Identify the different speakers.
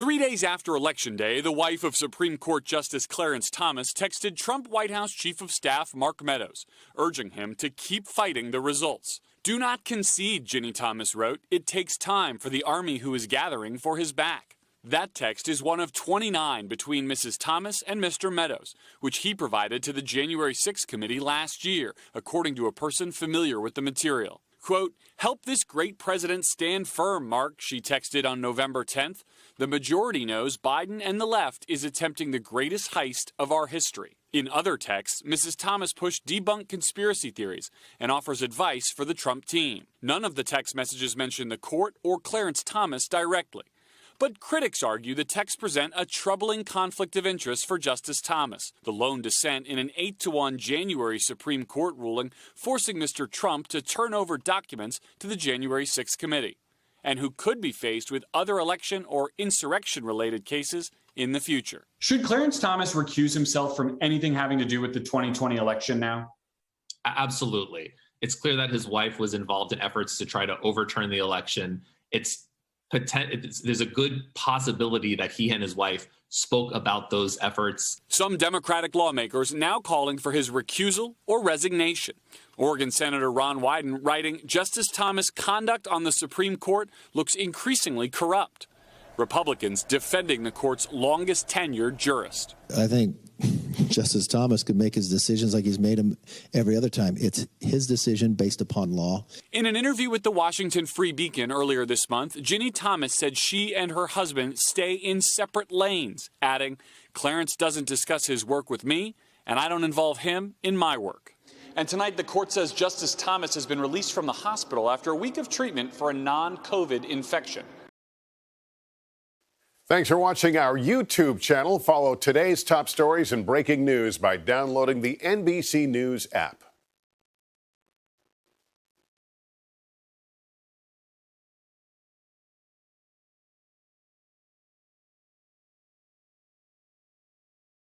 Speaker 1: 3 days after Election Day, the wife of Supreme Court Justice Clarence Thomas texted Trump White House Chief of Staff Mark Meadows, urging him to keep fighting the results. "Do not concede," Ginni Thomas wrote. "It takes time for the army who is gathering for his back." That text is one of 29 between Mrs. Thomas and Mr. Meadows, which he provided to the January 6th committee last year, according to a person familiar with the material. Quote, "Help this great president stand firm, Mark," she texted on November 10th. "The majority knows Biden and the left is attempting the greatest heist of our history." In other texts, Mrs. Thomas pushed debunk conspiracy theories and offers advice for the Trump team. None of the text messages mention the court or Clarence Thomas directly. But critics argue the texts present a troubling conflict of interest for Justice Thomas. The lone dissent in an 8-1 January Supreme Court ruling forcing Mr. Trump to turn over documents to the January 6th committee, and who could be faced with other election or insurrection-related cases in the future.
Speaker 2: Should Clarence Thomas recuse himself from anything having to do with the 2020 election now?
Speaker 3: Absolutely. It's clear that his wife was involved in efforts to try to overturn the election. There's a good possibility that he and his wife spoke about those efforts.
Speaker 1: Some Democratic lawmakers now calling for his recusal or resignation. Oregon Senator Ron Wyden writing, "Justice Thomas' conduct on the Supreme Court looks increasingly corrupt." Republicans defending the court's longest tenured jurist.
Speaker 4: I think Justice Thomas could make his decisions like he's made them every other time. It's his decision based upon law.
Speaker 1: In an interview with the Washington Free Beacon earlier this month, Ginni Thomas said she and her husband stay in separate lanes, adding, "Clarence doesn't discuss his work with me, and I don't involve him in my work." And tonight, the court says Justice Thomas has been released from the hospital after a week of treatment for a non-COVID infection.
Speaker 5: Thanks for watching our YouTube channel. Follow today's top stories and breaking news by downloading the NBC News app.